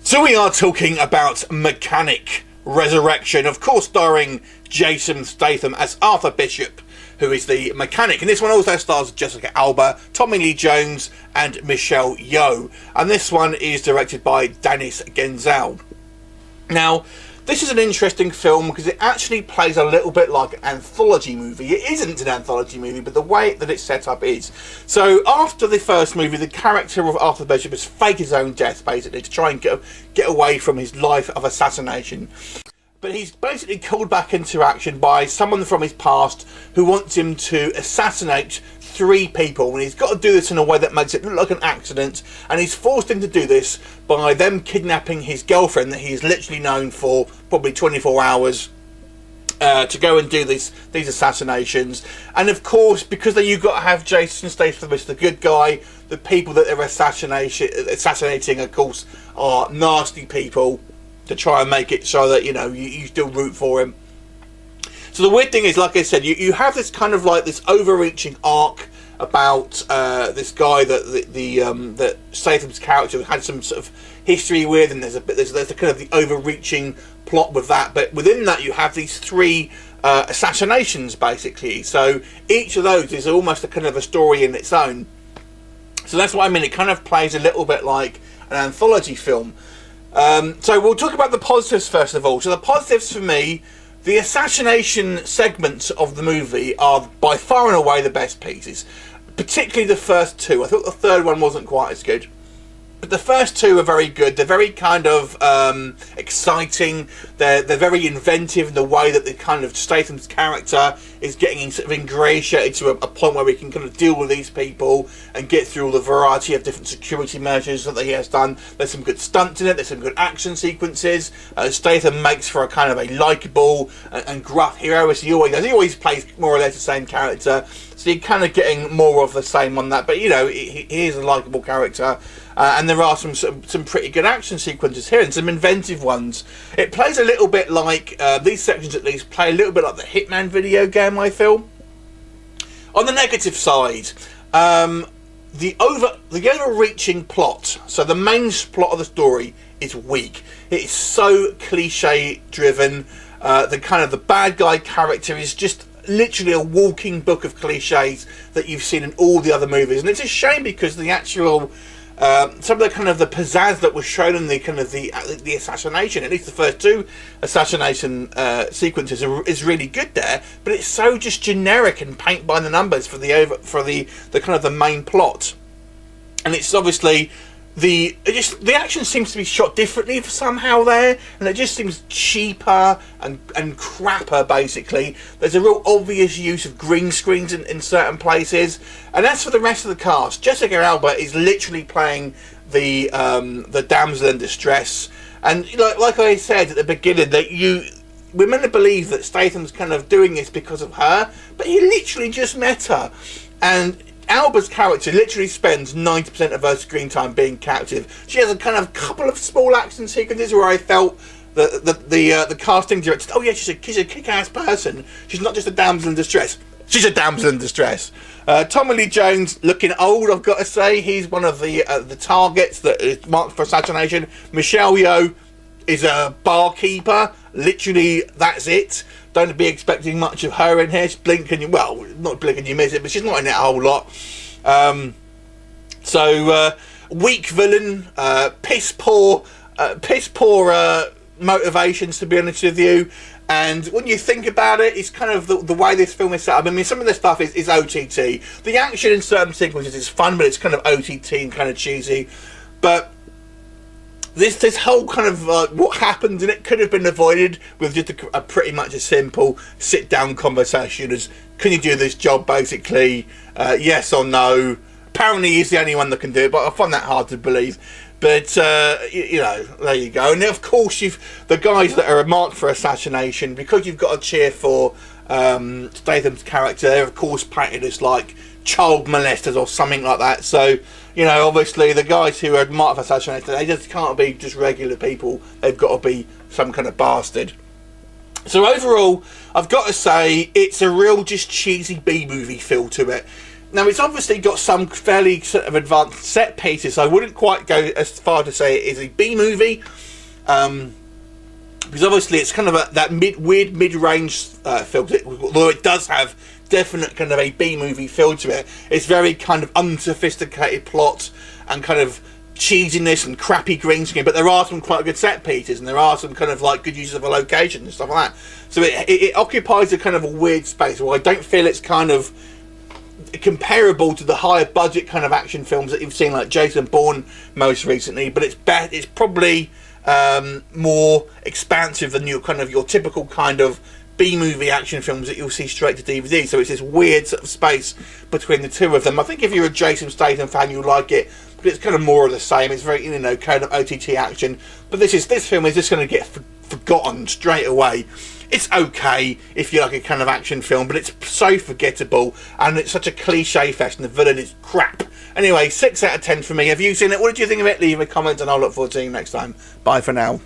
So we are talking about Mechanic Resurrection, of course starring Jason Statham as Arthur Bishop, who is the mechanic. And this one also stars Jessica Alba, Tommy Lee Jones and Michelle Yeoh. And this one is directed by Dennis Genzel. Now, this is an interesting film because it actually plays a little bit like an anthology movie. It isn't an anthology movie, but the way that it's set up is. So after the first movie, the character of Arthur Bishop has faked his own death, basically, to try and get away from his life of assassination. But he's basically called back into action by someone from his past who wants him to assassinate 3 people, and he's got to do this in a way that makes it look like an accident, and he's forced him to do this by them kidnapping his girlfriend that he's literally known for probably 24 hours to go and do these assassinations. And of course, because you've got to have Jason Statham as the good guy, the people that they're assassinating of course are nasty people, to try and make it so that you still root for him. So the weird thing is, like I said, you have this kind of like this overreaching arc about this guy that Statham's character had some sort of history with, and there's a kind of the overreaching plot with that. But within that, you have these 3 assassinations basically. So each of those is almost a kind of a story in its own. So that's what I mean. It kind of plays a little bit like an anthology film. So we'll talk about the positives first of all. So the positives for me. The assassination segments of the movie are by far and away the best pieces, particularly the first 2. I thought the third one wasn't quite as good, but the first 2 are very good. They're very kind of exciting. They're very inventive in the way that the kind of Statham's character is getting sort of ingratiated to a point where we can kind of deal with these people and get through all the variety of different security measures that he has done. There's some good stunts in it. There's some good action sequences. Statham makes for a kind of a likeable and gruff hero, as he always does. He always plays more or less the same character, so you're kind of getting more of the same on that. But he is a likeable character, and there are some pretty good action sequences here and some inventive ones. It plays a little bit like these sections at least play a little bit like the Hitman video game, I feel. On the negative side, the overreaching plot, so the main plot of the story is weak. It is so cliche driven. The bad guy character is just literally a walking book of cliches that you've seen in all the other movies, and it's a shame because the actual some of the kind of the pizzazz that was shown in the kind of the assassination, at least the first 2 assassination sequences, is really good there. But it's so just generic and paint by the numbers for the kind of the main plot, and it's obviously the action seems to be shot differently somehow there, and it just seems cheaper and crapper basically. There's a real obvious use of green screens in certain places. And as for the rest of the cast, Jessica Alba is literally playing the damsel in distress, and like I said at the beginning, that we're meant to believe that Statham's kind of doing this because of her, but he literally just met her, and Alba's character literally spends 90% of her screen time being captive. She has a kind of couple of small action sequences where I felt that the casting director, oh yeah, she's a kick-ass person. She's not just a damsel in distress. She's a damsel in distress. Tommy Lee Jones, looking old, I've got to say. He's one of the targets that is marked for assassination. Michelle Yeoh is a barkeeper. Literally, that's it. Don't be expecting much of her in here. She's not blink and you miss it, but she's not in it a whole lot. Weak villain, piss poor motivations, to be honest with you. And when you think about it, it's kind of the way this film is set up. I mean, some of the stuff is OTT. The action in certain sequences is fun, but it's kind of OTT and kind of cheesy. But this whole kind of what happened, and it could have been avoided with just a pretty much a simple sit-down conversation as, can you do this job, basically, yes or no. Apparently he's the only one that can do it, but I find that hard to believe. But there you go. And of course the guys that are marked for assassination, because you've got to cheer for Statham's character, they're of course painted as like child molesters or something like that. So obviously the guys who are marked for assassination, they just can't be just regular people. They've got to be some kind of bastard. So overall, I've got to say, it's a real just cheesy B-movie feel to it. Now, it's obviously got some fairly sort of advanced set pieces, so I wouldn't quite go as far to say it is a B-movie, because obviously it's kind of that weird mid-range film, although it does have definite kind of a B-movie feel to it. It's very kind of unsophisticated plot and kind of cheesiness and crappy green screen, but there are some quite good set pieces, and there are some kind of like good uses of a location and stuff like that. So it occupies a kind of a weird space where I don't feel it's kind of comparable to the higher budget kind of action films that you've seen, like Jason Bourne most recently, but it's probably more expansive than your typical kind of B-movie action films that you'll see straight to DVD. So it's this weird sort of space between the two of them. I think if you're a Jason Statham fan, you'll like it, but it's kind of more of the same. It's very, kind of OTT action. But this film is just going to get forgotten straight away. It's okay if you like a kind of action film, but it's so forgettable, and it's such a cliche fest, and the villain is crap. Anyway, 6 out of 10 for me. Have you seen it? What did you think of it? Leave a comment, and I'll look forward to seeing you next time. Bye for now.